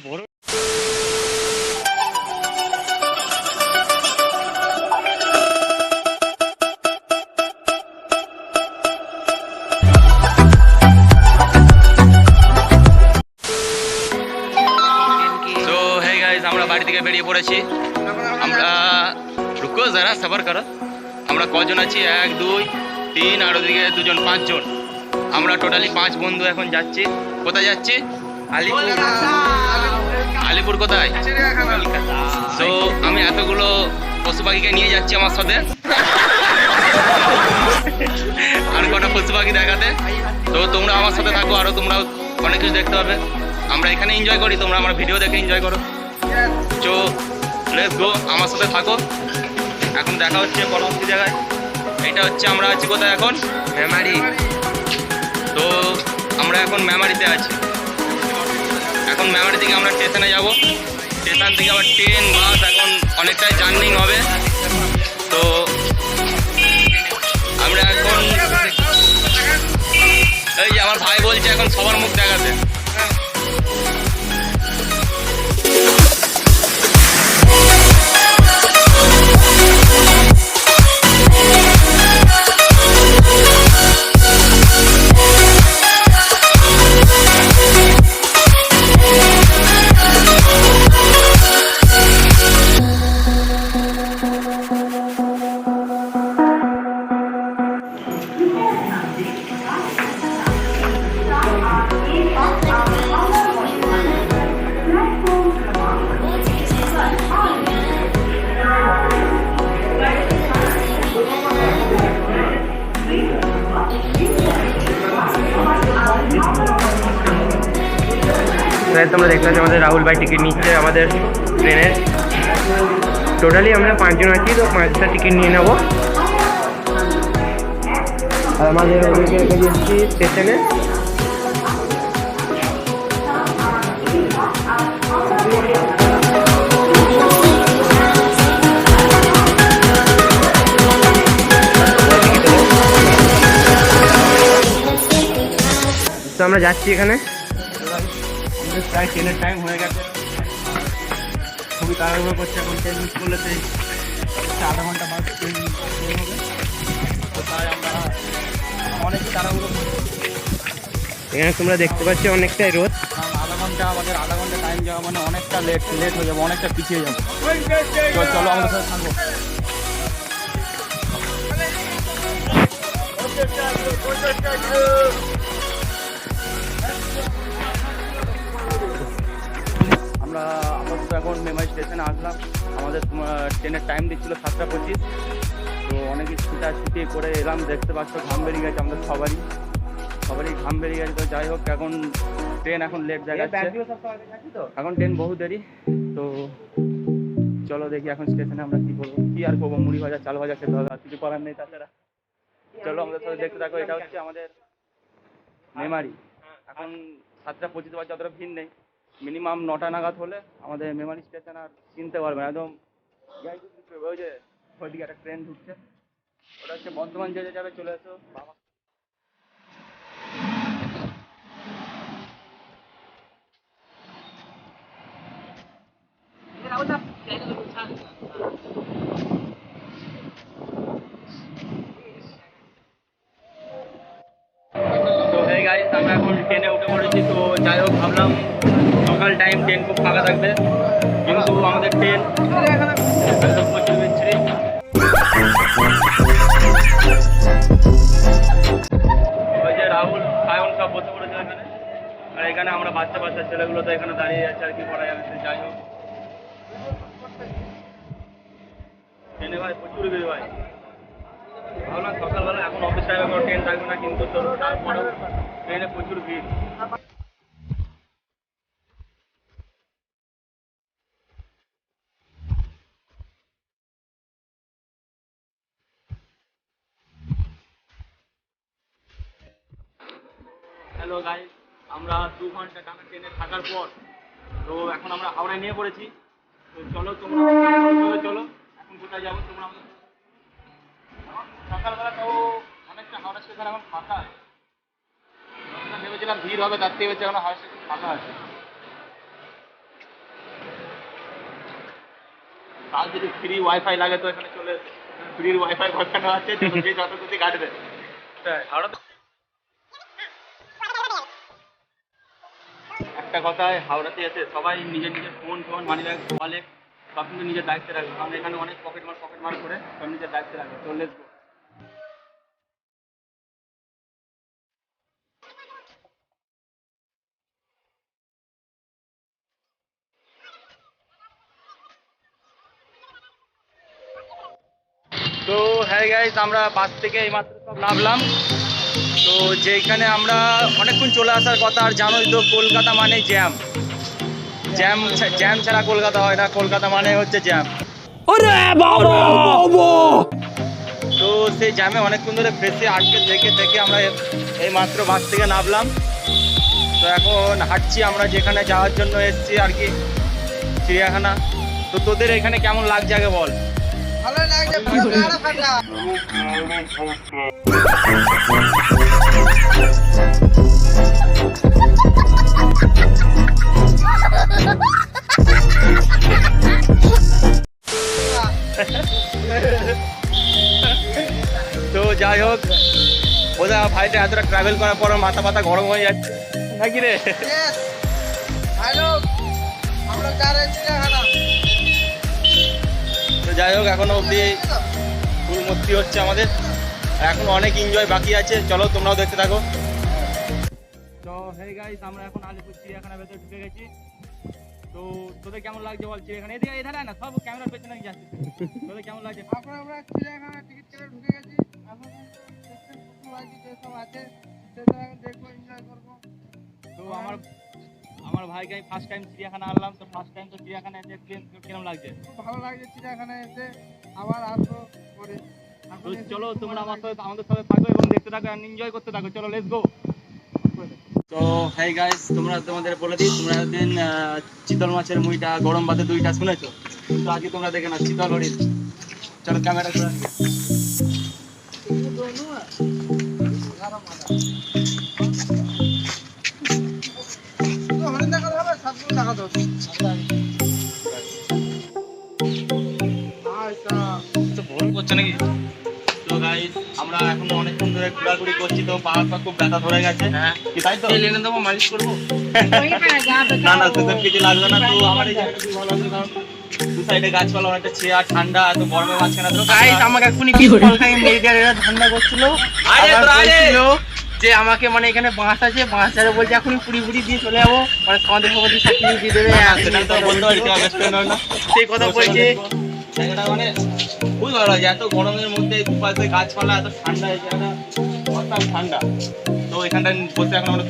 বড় আমরা বাড়ি থেকে বেরিয়ে পড়েছি। আমরা রুকো যারা সবার করো। আমরা কজন আছি? 1 2 3 আর ওদিকে দুজন, 5 জন। আমরা টোটালি 5 বন্ধু এখন যাচ্ছি। কোথায় যাচ্ছি? আলিপুর। আলিপুর কোথায়? তো আমি এতগুলো পশু পাখিকে নিয়ে যাচ্ছি আমার সাথে, আর কটা পশু পাখি দেখাতে। তো তোমরা আমার সাথে থাকো, আরো তোমরা অনেক কিছু দেখতে পাবে। আমরা এখানে এনজয় করি, তোমরা আমার ভিডিও দেখে এনজয় করো। তো লেটস গো, আমার সাথে থাকো। এখন দেখা হচ্ছে পরবর্তী জায়গায়। এটা হচ্ছে আমরা আছি কোথায় এখন? মেমারি। তো আমরা এখন মেমারিতে আছি। এখন মেমারি থেকে আমরা স্টেশনে যাব। স্টেশন থেকে আবার ট্রেন, বাস, এখন অনেকটাই জার্নি হবে। তো আমরা এখন এই যে আমার ভাই বলছে এখন সবার মুখ দেখাতে। তোমরা দেখতে পাচ্ছ আমাদের রাহুল ভাই টিকিট নিচ্ছে আমাদের ট্রেনের। টোটালি আমরা 5 জন আছি, তো 5টা টিকিট নিয়ে নেবো। আর আমাদের ওদিকে রেখে দিচ্ছি স্টেশনে। তো আমরা যাচ্ছি এখানে। প্রায় ট্রেনের টাইম হয়ে গেছে, খুবই তাড়াহুড়ো করছে। এখন ট্রেন মিস করলে সেই আধা ঘন্টা বাদ ট্রেন হবে। তো তাই আমরা অনেকই তাড়াহুড়ো করছি। এখানে তোমরা দেখতে পাচ্ছ অনেকটাই রোদ, কারণ আমাদের আধা ঘন্টা টাইম যাওয়া মানে অনেকটা লেট হয়ে যাবে, অনেকটা পিছিয়ে যাবো। তো চলো আমাদের সাথে থাকবো। আমরা আপাতত এখন মেমারি স্টেশনে আসলাম। আমাদের ট্রেনের টাইম দিচ্ছিল 7:25। তো অনেকে ছুটি করে এলাম। দেখতে পাচ্ছ ঘাম বেরিয়ে গেছে আমাদের সবারই ঘাম বেরিয়ে গেছে। তো যাই হোক, এখন ট্রেন এখন লেট জায়গায়, এখন ট্রেন বহু দেরি। তো চলো দেখি এখন স্টেশনে আমরা কি করবো, কি আর করবো। মুড়ি ভাজা, চাল ভাজা খেতে হবে, আর কিছু করার নেই তাছাড়া। চলো আমাদের সাথে দেখতে থাকো। এটা হচ্ছে আমাদের মেমারি। এখন 7:25 বাজে, অতটা ভিড় নেই। মিনিমাম 9টা নাগাদ হলে আমাদের মেমারি স্টেশন আর চিনতে পারবে একদম। ওই যে ওইদিকে একটা ট্রেন ঢুকছে, ওটা হচ্ছে বর্ধমান যে যাবে, চলে এসো বাবা। আমরা এখন ট্রেনে উঠে পড়েছি। তো যাই হোক, ভাবলাম সকাল টাইম ট্রেন খুব ফাঁকা থাকবে, কিন্তু আমাদের ট্রেন প্রচুর বিচ্ছিরি। ওই যে রাহুল, সায়ন সব বসে পড়েছে এখানে, আর এখানে আমরা বাচ্চা ছেলেগুলো তো এখানে দাঁড়িয়ে আছে, আর কি করা যাবে। যাই হোক, ট্রেনে ভাই প্রচুর ভিড় ভাই। ভাবলাম সকালবেলা এখন অফিস টাইমে কোনো ট্রেন থাকবে না, কিন্তু তারপরেও ট্রেনে প্রচুর ভিড়। হ্যালো গাইস, আমরা 2 ঘন্টা টানা ট্রেনে থাকার পর তো এখন আমরা হাওড়ায় নিয়ে পড়েছি। তো চলো তোমরা চলো, এখন কোথায় যাবো তোমরা সকালবেলা তো অনেকটা হাওড়া স্টেশন এখন ফাঁকা আছে। আমরা ভেবেছিলাম ভিড় হবে, তার থেকে হচ্ছে এখন হাওড়া স্টেশন ফাঁকা আছে। তার যদি ফ্রি ওয়াইফাই লাগে তো এখানে চলে ফ্রির ওয়াইফাই বসানো আছে, যে যত খুশি কাটবে। একটা কথায় হাওড়াতে এসে সবাই নিজের নিজের ফোন মানি ব্যাগ ওয়ালেট সব কিন্তু নিজের দায়িত্বে রাখবে, কারণ এখানে অনেক পকেট মার করে সব নিজের দায়িত্বে রাখবে। তো লেটস গো। তো হ্যাঁ গাইস, আমরা বাস থেকে এইমাত্র সব নামলাম। তো যেখানে আমরা অনেকক্ষণ চলে আসার কথা, আর জানোই তো কলকাতা মানে জ্যাম জ্যাম জ্যাম ছাড়া কলকাতা হয় না, কলকাতা মানে হচ্ছে জ্যাম। তো সেই জ্যামে অনেকক্ষণ ধরে ফেসে আটকে থেকে থেকে আমরা এই মাত্র বাস থেকে নামলাম। তো এখন হাঁটছি আমরা যেখানে যাওয়ার জন্য এসেছি আর কি, চিড়িয়াখানা। তো তোদের এখানে কেমন লাগছে আগে বল। ভালো লাগছে, পুরো গাড়া ফাটা। তো যাই হোক, ওরা ভাইটা এতটা ট্রাভেল করার পর মাথা পাতা গরম হয়ে যাচ্ছে নাকি রে? Yes, ভালো। আমরা যা রে চিড়িয়াখানা। তো যাই হোক, এখনো অবধি ফুল মস্তি হচ্ছে আমাদের, এখন অনেক এনজয় বাকি আছে। চলো তোমরাও দেখতে থাকো। তো হেই গাইস, আমরা এখন আলিপুর চিড়িয়াখানার ভেতরে ঢুকে গেছি। তো তোদের কেমন লাগছে বল চিড়িয়াখানা? এদিকে এধারে না, সব ক্যামেরার পেছনে যাচ্ছে। তোদের কেমন লাগছে? এখন আমরা চিড়িয়াখানা টিকিট কেটে ঢুকে গেছি। এখন দেখতে পুতুল আছে, যেসব আছে সেটা এখন দেখবো, এনজয় করবো। তো আমার ভাইকে আমি ফার্স্ট টাইম চিড়িয়াখানা আনলাম। তো ফার্স্ট টাইম তো চিড়িয়াখানা এসে কিরকম লাগছে? খুব ভালো লাগছে চিড়িয়াখানায় এসে, আবার আসবো পরে। তো চলো তোমরা আমাদের সাথে থাকো এবং দেখতে থাকো, এনজয় করতে থাকো। চলো লেটস গো। তো হেই গাইস, তোমাদের বলে দিই, তোমরা একদিন চিতল মাছের মুইটা গরম ভাতে দুইটা শুনেছো, কিন্তু আজকে তোমরা দেখে না চিতল হরিণ। চলো ক্যামেরা করে হরিণ দেখাতে হবে, সবগুলো দেখাতে হবে। করছে নাকি? তো গাইস, আমরা এখন অনেকক্ষণ ধরে ঘোরাঘুরি করছি, তো পা খুব ব্যথা ধরে গেছে। কি তাই তো? এনে দেবো, মালিশ করবো? না না, তোদের কিছু লাগবে না। তো আমার এই জায়গাটা খুব ভালো লাগছে, কারণ দু সাইডে গাছপালা, অনেকটা ছেয়া ঠান্ডা, এত গরমের মাঝখানে তো গাইস আমাকে এখনই কি ঠান্ডা করছিল। যে আমাকে মানে এখানে বাঁশ আছে, বাঁশ ছাড়া বলছে এখনই পুরি পুরি দিয়ে চলে যাবো, মানে সমাজের সমাজে চাকরি দিয়ে দেবে। সেটা তো বলতে পারি না, সেই কথা বলছে। জায়গাটা মানে খুবই ভালো লাগে, এত গরমের মধ্যে দুপাশে গাছপালা, এত ঠান্ডা, এই জায়গাটা অত্যন্ত ঠান্ডা। তো এখানটা বসে এখন আমরা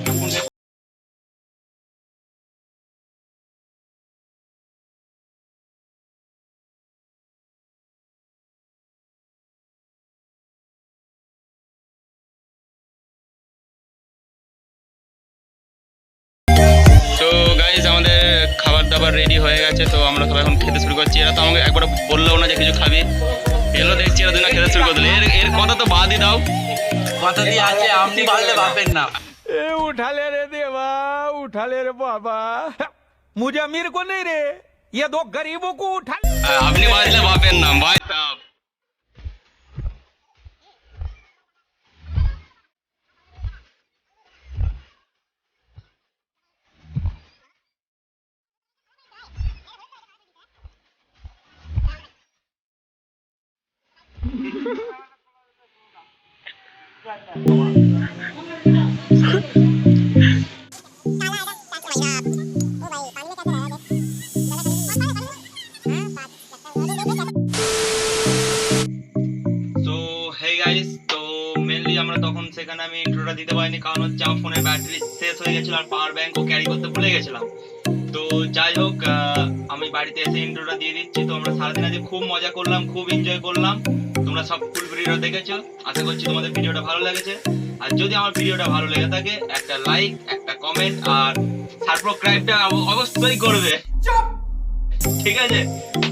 তো গাইজ আমাদের খাবার দাবার রেডি হয়ে গেছে। তো আমরা সবাই এখন খেতে শুরু করছি। এরা তো আমাকে একবার বললো না যে কিছু খাবি, এলো দেখছি এরা দুজনে খেতে শুরু করে দিল। এর কথা তো বাদই দাও, কথা দিয়ে আছে আপনি বললে বাপের নাম। ए उठा ले रे देवा, उठा ले रे बाबा, मुझे अमीर को नहीं रे, ये दो गरीबों को उठा। আপনি বাজলে বাপের নাম ভাই সাহেব। আমরা তখন সেখানে আমি ইন্ট্রোটা দিতে পারিনি, কারণ হচ্ছে আমার ফোনের ব্যাটারি শেষ হয়ে গেছিল আর পাওয়ার ব্যাংকও ক্যারি করতে ভুলে গেছিলাম। তো যাই হোক, আমি বাড়িতে এসে ইন্ট্রোটা দিয়ে দিচ্ছি। তো আমরা সারাদিন আজকে খুব মজা করলাম, খুব এনজয় করলাম। তোমরা সব ফুল ভিডিওটা দেখেছো, আশা করছি তোমাদের ভিডিওটা ভালো লেগেছে। আর যদি আমার ভিডিওটা ভালো লেগে থাকে, একটা লাইক, একটা কমেন্ট আর সাবস্ক্রাইবটা অবশ্যই করবে, ঠিক আছে?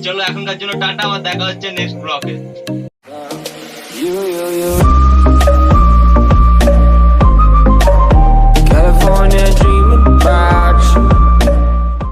চলো এখনকার জন্য টাটা, আবার দেখা হচ্ছে নেক্সট ব্লগে। you.